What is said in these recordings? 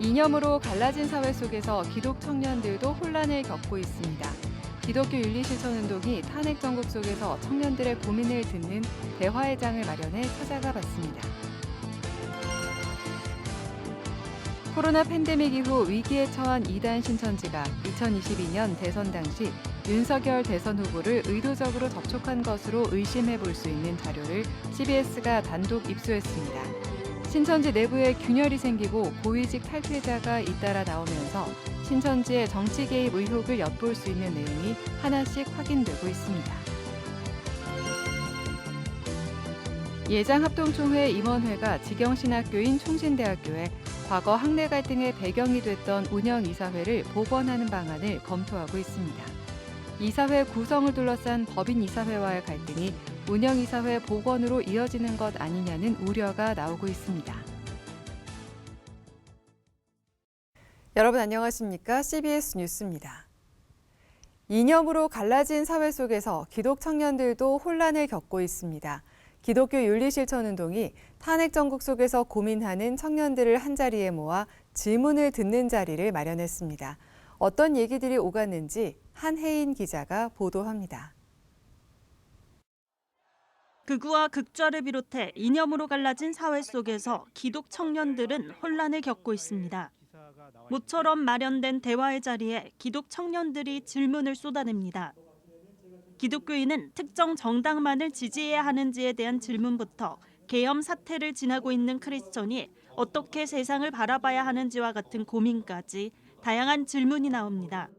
이념으로 갈라진 사회 속에서 기독 청년들도 혼란을 겪고 있습니다. 기독교 윤리실천운동이 탄핵 정국 속에서 청년들의 고민을 듣는 대화의 장을 마련해 찾아가 봤습니다. 코로나 팬데믹 이후 위기에 처한 이단 신천지가 2022년 대선 당시 윤석열 대선 후보를 의도적으로 접촉한 것으로 의심해 볼 수 있는 자료를 CBS가 단독 입수했습니다. 신천지 내부에 균열이 생기고 고위직 탈퇴자가 잇따라 나오면서 신천지의 정치 개입 의혹을 엿볼 수 있는 내용이 하나씩 확인되고 있습니다. 예장합동총회 임원회가 직영신학교인 충신대학교에 과거 학내 갈등의 배경이 됐던 운영이사회를 복원하는 방안을 검토하고 있습니다. 이사회 구성을 둘러싼 법인이사회와의 갈등이 운영이사회 복원으로 이어지는 것 아니냐는 우려가 나오고 있습니다. 여러분 안녕하십니까? CBS 뉴스입니다. 이념으로 갈라진 사회 속에서 기독 청년들도 혼란을 겪고 있습니다. 기독교 윤리실천운동이 탄핵 정국 속에서 고민하는 청년들을 한자리에 모아 질문을 듣는 자리를 마련했습니다. 어떤 얘기들이 오갔는지 한혜인 기자가 보도합니다. 극우와 극좌를 비롯해 이념으로 갈라진 사회 속에서 기독 청년들은 혼란을 겪고 있습니다. 모처럼 마련된 대화의 자리에 기독 청년들이 질문을 쏟아냅니다. 기독교인은 특정 정당만을 지지해야 하는지에 대한 질문부터 계엄 사태를 지나고 있는 크리스천이 어떻게 세상을 바라봐야 하는지와 같은 고민까지 다양한 질문이 나옵니다.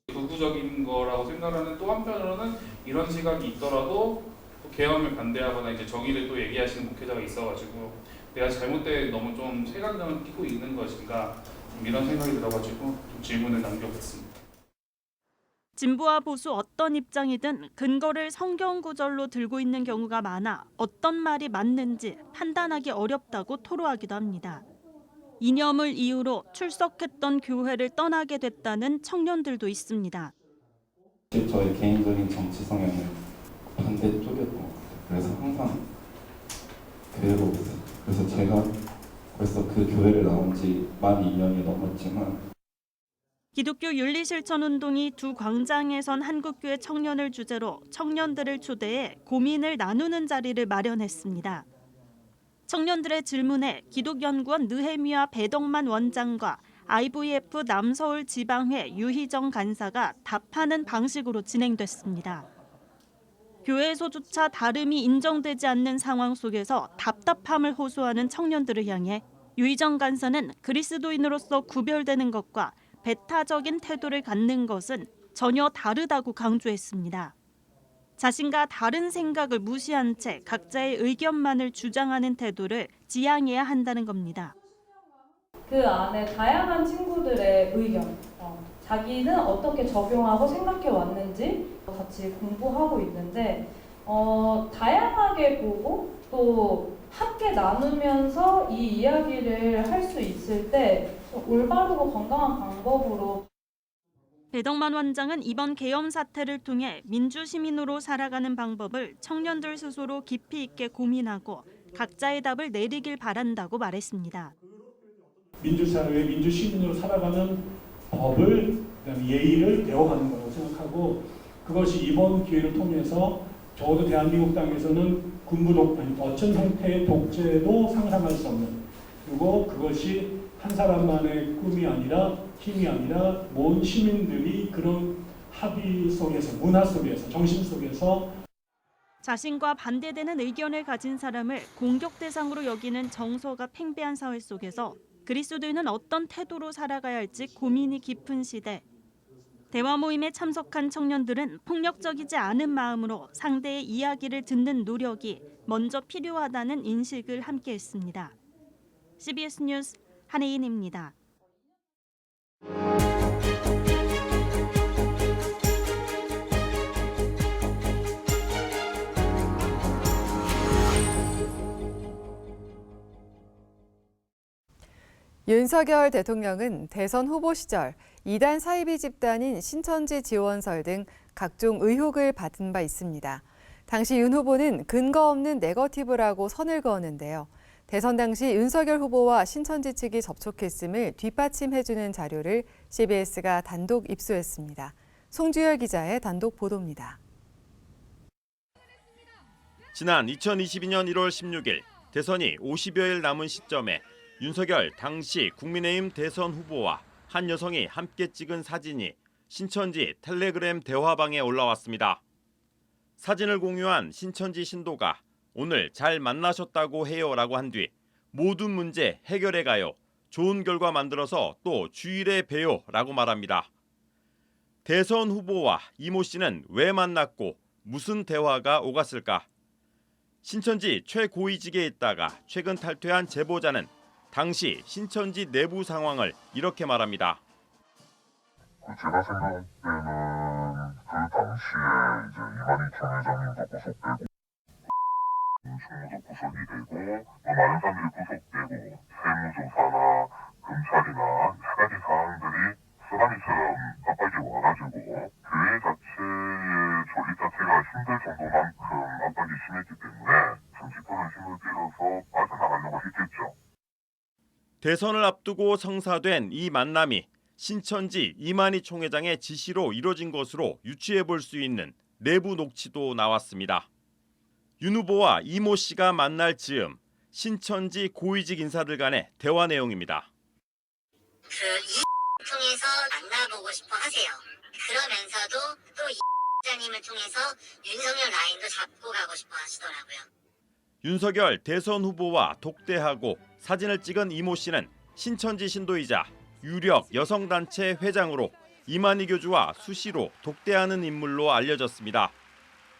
극우적인 거라고 생각하는 또 한편으로는 이런 시각이 있더라도 또 계엄을 반대하거나 이제 정의를 또 얘기하시는 목회자가 있어가지고 내가 잘못된 너무 좀 색안경을 끼고 있는 것인가 이런 생각이 들어가지고 좀 질문을 남겨봤습니다. 진보와 보수 어떤 입장이든 근거를 성경 구절로 들고 있는 경우가 많아 어떤 말이 맞는지 판단하기 어렵다고 토로하기도 합니다. 이념을 이유로 출석했던 교회를 떠나게 됐다는 청년들도 있습니다. 저의 개인적인 정치 성향은 반대쪽이었던 것 같아요. 그래서 항상 교회로 오세요. 그래서 제가 벌써 그 교회를 나온 지 만 2년이 넘었지만 기독교 윤리실천운동이 두 광장에 선 한국교회 청년을 주제로 청년들을 초대해 고민을 나누는 자리를 마련했습니다. 청년들의 질문에 기독연구원 느헤미야 배덕만 원장과 IVF 남서울 지방회 유희정 간사가 답하는 방식으로 진행됐습니다. 교회에서조차 다름이 인정되지 않는 상황 속에서 답답함을 호소하는 청년들을 향해 유희정 간사는 그리스도인으로서 구별되는 것과 배타적인 태도를 갖는 것은 전혀 다르다고 강조했습니다. 자신과 다른 생각을 무시한 채 각자의 의견만을 주장하는 태도를 지양해야 한다는 겁니다. 그 안에 다양한 친구들의 의견, 자기는 어떻게 적용하고 생각해 왔는지 같이 공부하고 있는데 다양하게 보고 또 함께 나누면서 이 이야기를 할 수 있을 때 올바르고 건강한 방법으로 배덕만 원장은 이번 계엄 사태를 통해 민주시민으로 살아가는 방법을 청년들 스스로 깊이 있게 고민하고 각자의 답을 내리길 바란다고 말했습니다. 민주사회의 민주시민으로 살아가는 법을, 그다음에 예의를 배워가는 거라고 생각하고 그것이 이번 기회를 통해서 적어도 대한민국 땅에서는 군부 독재, 어떤 형태의 독재도 상상할 수 없는 그리고 그것이 한 사람만의 꿈이 아니라 힘이 아니라 모든 시민들이 그런 합의 속에서 문화 속에서 정신 속에서 자신과 반대되는 의견을 가진 사람을 공격 대상으로 여기는 정서가 팽배한 사회 속에서 그리스도인은 어떤 태도로 살아가야 할지 고민이 깊은 시대. 대화 모임에 참석한 청년들은 폭력적이지 않은 마음으로 상대의 이야기를 듣는 노력이 먼저 필요하다는 인식을 함께했습니다. CBS 뉴스 한혜인입니다. 윤석열 대통령은 대선 후보 시절 이단 사이비 집단인 신천지 지원설 등 각종 의혹을 받은 바 있습니다. 당시 윤 후보는 근거 없는 네거티브라고 선을 그었는데요. 대선 당시 윤석열 후보와 신천지 측이 접촉했음을 뒷받침해주는 자료를 CBS가 단독 입수했습니다. 송주열 기자의 단독 보도입니다. 지난 2022년 1월 16일 대선이 50여일 남은 시점에 윤석열 당시 국민의힘 대선 후보와 한 여성이 함께 찍은 사진이 신천지 텔레그램 대화방에 올라왔습니다. 사진을 공유한 신천지 신도가 오늘 잘 만나셨다고 해요라고 한 뒤 모든 문제 해결해 가요. 좋은 결과 만들어서 또 주일에 봬요라고 말합니다. 대선 후보와 이모 씨는 왜 만났고 무슨 대화가 오갔을까? 신천지 최고위직에 있다가 최근 탈퇴한 제보자는 당시 신천지 내부 상황을 이렇게 말합니다. 제가 생각할 때는 그 당시에 이제 이만희 총회장님도 구속되고 총무도 구속이 되고 또 많은 사람들이 구속되고 세무조사나 검찰이나 여러 가지 사항들이 쓰나미처럼 압박이 와가지고 교회 자체의 조직 자체가 힘들 정도만큼 압박이 심했기 때문에 정치권의 힘을 빌어서 빠져나가려고 했겠죠. 대선을 앞두고 성사된 이 만남이 신천지 이만희 총회장의 지시로 이뤄진 것으로 유추해 볼 수 있는 내부 녹취도 나왔습니다. 윤 후보와 이모 씨가 만날 즈음 신천지 고위직 인사들 간의 대화 내용입니다. 이 통해서 만나보고 싶어 하세요. 그러면서도 또 이 장님을 통해서 윤석열 라인도 잡고 가고 싶어 하시더라고요. 윤석열 대선 후보와 독대하고 사진을 찍은 이모 씨는 신천지 신도이자 유력 여성단체 회장으로 이만희 교주와 수시로 독대하는 인물로 알려졌습니다.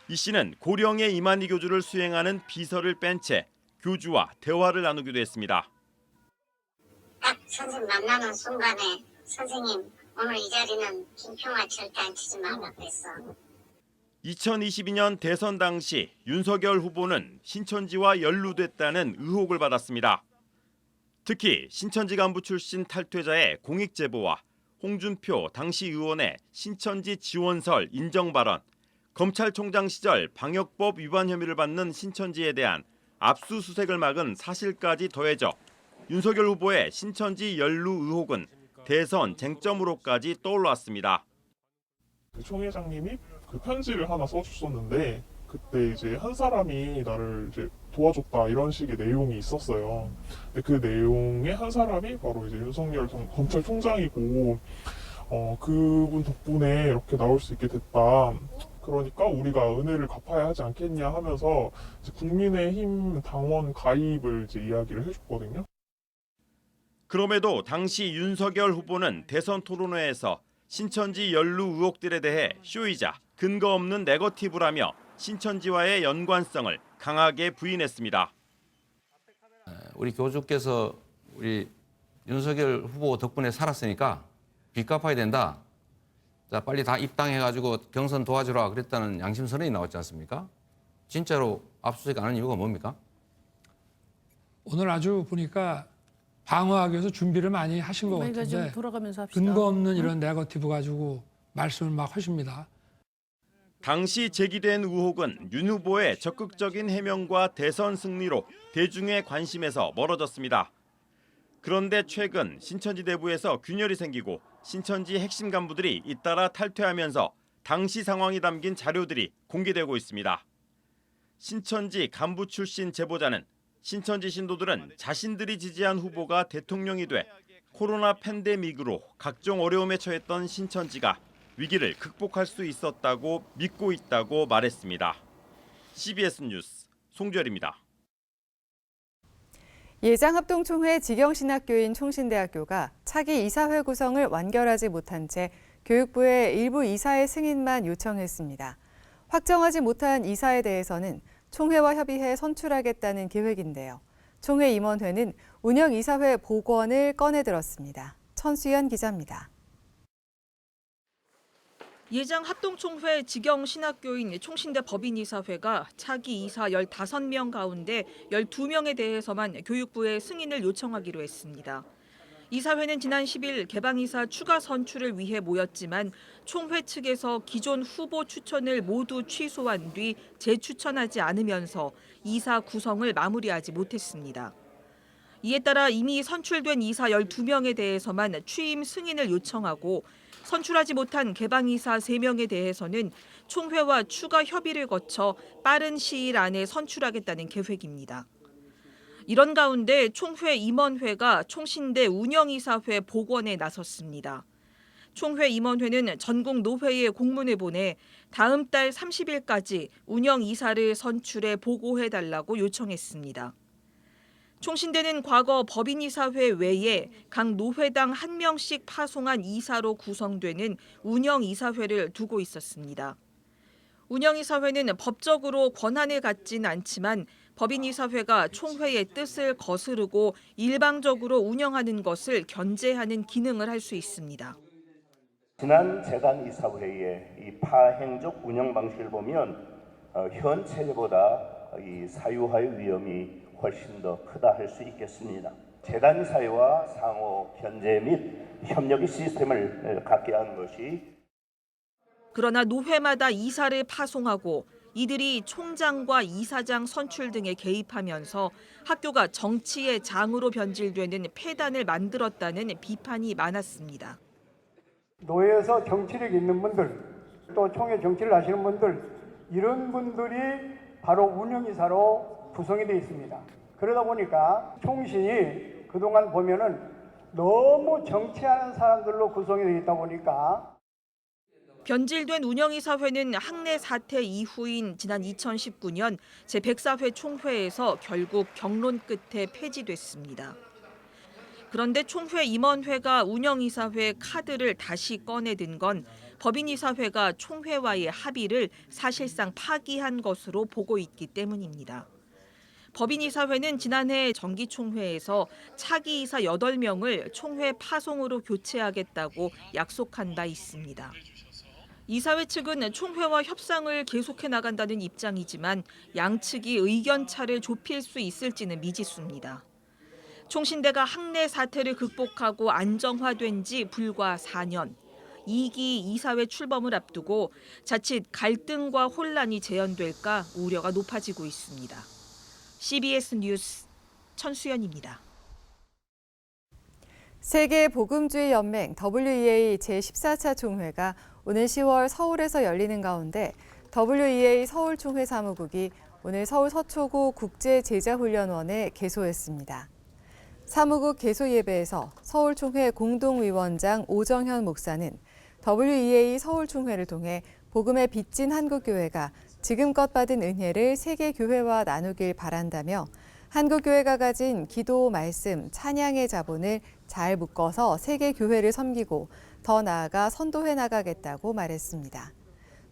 이 씨는 고령의 이만희 교주를 수행하는 비서를 뺀 채 교주와 대화를 나누기도 했습니다. 딱 선생님 만나는 순간에 선생님 오늘 이 자리는 김평화 절대 앉히지 말라 그랬어. 2022년 대선 당시 윤석열 후보는 신천지와 연루됐다는 의혹을 받았습니다. 특히 신천지 간부 출신 탈퇴자의 공익 제보와 홍준표 당시 의원의 신천지 지원설 인정 발언, 검찰총장 시절 방역법 위반 혐의를 받는 신천지에 대한 압수수색을 막은 사실까지 더해져 윤석열 후보의 신천지 연루 의혹은 대선 쟁점으로까지 떠올랐습니다. 총 회장님이 그 편지를 하나 써줬었는데 그때 이제 한 사람이 나를 이제 도와줬다 이런 식의 내용이 있었어요. 근데 그 내용의 한 사람이 바로 이제 윤석열 검찰총장이고 그분 덕분에 이렇게 나올 수 있게 됐다. 그러니까 우리가 은혜를 갚아야 하지 않겠냐 하면서 이제 국민의힘 당원 가입을 이제 이야기를 해줬거든요. 그럼에도 당시 윤석열 후보는 대선 토론회에서 신천지 연루 의혹들에 대해 쇼이자 근거 없는 네거티브라며 신천지와의 연관성을 강하게 부인했습니다. 우리 교주께서 우리 윤석열 후보 덕분에 살았으니까 빚 갚아야 된다. 자, 빨리 다 입당해가지고 경선 도와주라 그랬다는 양심 선언이 나왔지 않습니까? 진짜로 압수수색 안 하는 이유가 뭡니까? 오늘 아주 보니까 방어하기 위해서 준비를 많이 하신 것 같은데 근거 없는 이런 네거티브 가지고 말씀을 막 하십니다. 당시 제기된 의혹은 윤 후보의 적극적인 해명과 대선 승리로 대중의 관심에서 멀어졌습니다. 그런데 최근 신천지 내부에서 균열이 생기고 신천지 핵심 간부들이 잇따라 탈퇴하면서 당시 상황이 담긴 자료들이 공개되고 있습니다. 신천지 간부 출신 제보자는 신천지 신도들은 자신들이 지지한 후보가 대통령이 돼 코로나 팬데믹으로 각종 어려움에 처했던 신천지가 위기를 극복할 수 있었다고 믿고 있다고 말했습니다. CBS 뉴스 송주열입니다. 예장합동총회 직영신학교인 총신대학교가 차기 이사회 구성을 완결하지 못한 채 교육부에 일부 이사의 승인만 요청했습니다. 확정하지 못한 이사에 대해서는 총회와 협의해 선출하겠다는 계획인데요. 총회 임원회는 운영이사회 복원을 꺼내들었습니다. 천수연 기자입니다. 예장 합동총회 직영신학교인 총신대 법인이사회가 차기 이사 15명 가운데 12명에 대해서만 교육부에 승인을 요청하기로 했습니다. 이사회는 지난 10일 개방이사 추가 선출을 위해 모였지만 총회 측에서 기존 후보 추천을 모두 취소한 뒤 재추천하지 않으면서 이사 구성을 마무리하지 못했습니다. 이에 따라 이미 선출된 이사 12명에 대해서만 취임 승인을 요청하고 선출하지 못한 개방이사 3명에 대해서는 총회와 추가 협의를 거쳐 빠른 시일 안에 선출하겠다는 계획입니다. 이런 가운데 총회 임원회가 총신대 운영이사회 복원에 나섰습니다. 총회 임원회는 전국 노회에 공문을 보내 다음 달 30일까지 운영이사를 선출해 보고해달라고 요청했습니다. 총신대는 과거 법인이사회 외에 각 노회당 1명씩 파송한 이사로 구성되는 운영이사회를 두고 있었습니다. 운영이사회는 법적으로 권한을 갖진 않지만 법인이사회가 총회의 뜻을 거스르고 일방적으로 운영하는 것을 견제하는 기능을 할 수 있습니다. 지난 재단 이사회의 이 파행적 운영 방식을 보면 현 체제보다 이 사유화의 위험이 훨씬 더 크다 할 수 있겠습니다. 재단 이사회와 상호 견제 및 협력의 시스템을 갖게 하는 것이. 그러나 노회마다 이사를 파송하고 이들이 총장과 이사장 선출 등에 개입하면서 학교가 정치의 장으로 변질되는 폐단을 만들었다는 비판이 많았습니다. 노회에서 정치력 있는 분들, 또 총회 정치를 하시는 분들, 이런 분들이 바로 운영이사로 구성이 되어 있습니다. 그러다 보니까 총신이 그동안 보면은 너무 정치하는 사람들로 구성이 되어 있다 보니까 변질된 운영이사회는 학내 사태 이후인 지난 2019년 제104회 총회에서 결국 경론 끝에 폐지됐습니다. 그런데 총회 임원회가 운영이사회 카드를 다시 꺼내든 건 법인이사회가 총회와의 합의를 사실상 파기한 것으로 보고 있기 때문입니다. 법인이사회는 지난해 정기총회에서 차기 이사 8명을 총회 파송으로 교체하겠다고 약속한 바 있습니다. 이사회 측은 총회와 협상을 계속해 나간다는 입장이지만 양측이 의견 차를 좁힐 수 있을지는 미지수입니다. 총신대가 학내 사태를 극복하고 안정화된 지 불과 4년. 2기 이사회 출범을 앞두고 자칫 갈등과 혼란이 재현될까 우려가 높아지고 있습니다. CBS 뉴스 천수연입니다. 세계복음주의연맹 WEA 제14차 총회가 오늘 10월 서울에서 열리는 가운데 WEA 서울총회 사무국이 오늘 서울 서초구 국제제자훈련원에 개소했습니다. 사무국 개소 예배에서 서울총회 공동위원장 오정현 목사는 WEA 서울총회를 통해 복음에 빚진 한국교회가 지금껏 받은 은혜를 세계교회와 나누길 바란다며 한국교회가 가진 기도, 말씀, 찬양의 자본을 잘 묶어서 세계교회를 섬기고 더 나아가 선도해 나가겠다고 말했습니다.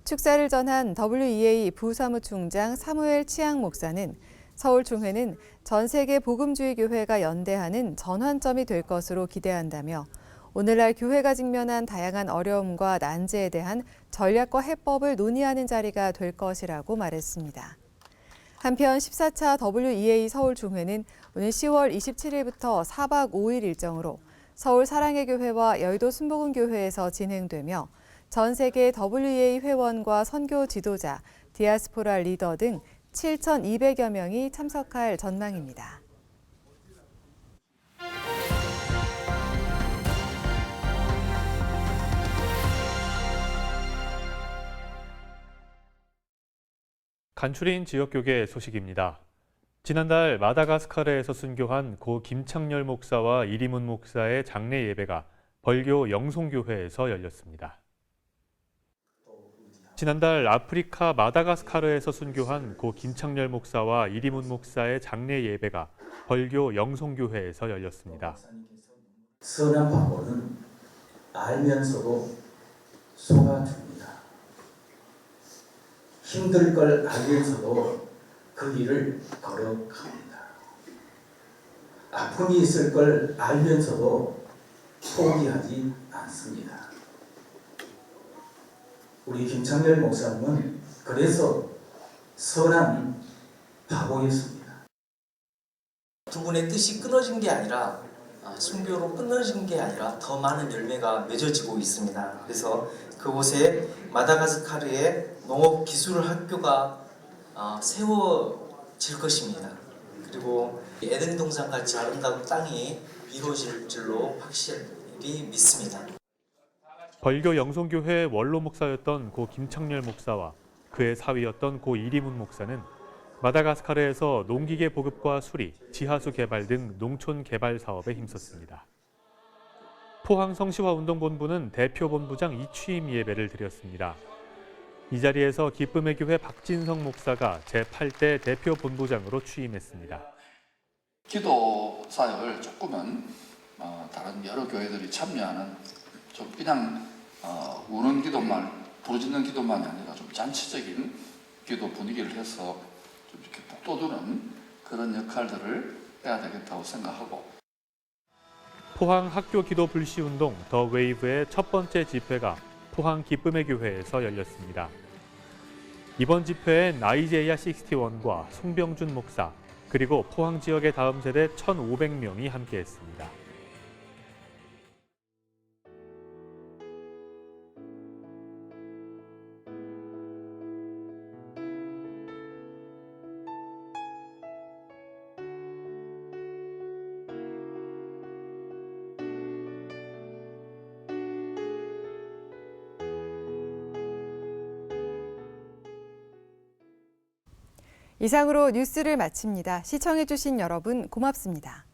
축사를 전한 WEA 부사무총장 사무엘 치앙 목사는 서울총회는 전 세계 복음주의 교회가 연대하는 전환점이 될 것으로 기대한다며 오늘날 교회가 직면한 다양한 어려움과 난제에 대한 전략과 해법을 논의하는 자리가 될 것이라고 말했습니다. 한편 14차 WEA 서울총회는 오늘 10월 27일부터 4박 5일 일정으로 서울 사랑의 교회와 여의도 순복음교회에서 진행되며 전 세계 WEA 회원과 선교 지도자, 디아스포라 리더 등 7,200여 명이 참석할 전망입니다. 간추린 지역교계 소식입니다. 지난달 마다가스카르에서 순교한 고 김창렬 목사와 이리문 목사의 장례 예배가 벌교 영송교회에서 열렸습니다. 지난달 아프리카 마다가스카르에서 순교한 고 김창렬 목사와 이리문 목사의 장례 예배가 벌교 영송교회에서 열렸습니다. 선한 바보는 알면서도 속아줍니다. 힘들 걸 알면서도 그 길을 걸어갑니다. 아픔이 있을 걸 알면서도 포기하지 않습니다. 우리 김창렬 목사님은 그래서 선한 바보였습니다. 두 분의 뜻이 끊어진 게 아니라 순교로 끊어진 게 아니라 더 많은 열매가 맺어지고 있습니다. 그래서 그곳에 마다가스카르에 농업기술학교가 세워질 것입니다. 그리고 에덴 동산 같이 아름다운 땅이 이루어질 줄로 확실히 믿습니다. 벌교 영송교회 원로 목사였던 고 김창렬 목사와 그의 사위였던 고 이리문 목사는 마다가스카르에서 농기계 보급과 수리, 지하수 개발 등 농촌 개발 사업에 힘썼습니다. 포항 성시화운동본부는 대표 본부장 이취임 예배를 드렸습니다. 이 자리에서 기쁨의 교회 박진성 목사가 제8대 대표 본부장으로 취임했습니다. 기도 사역을 조금은 다른 여러 교회들이 참여하는 좀 그냥 우는 기도만, 부르짖는 기도만이 아니라 좀 잔치적인 기도 분위기를 해서 좀 이렇게 북돋우는 그런 역할들을 해야 되겠다고 생각하고. 포항 학교 기도 불시 운동 더 웨이브의 첫 번째 집회가 포항 기쁨의 교회에서 열렸습니다. 이번 집회엔 아이제이아 61과 송병준 목사, 그리고 포항 지역의 다음 세대 1,500명이 함께했습니다. 이상으로 뉴스를 마칩니다. 시청해주신 여러분 고맙습니다.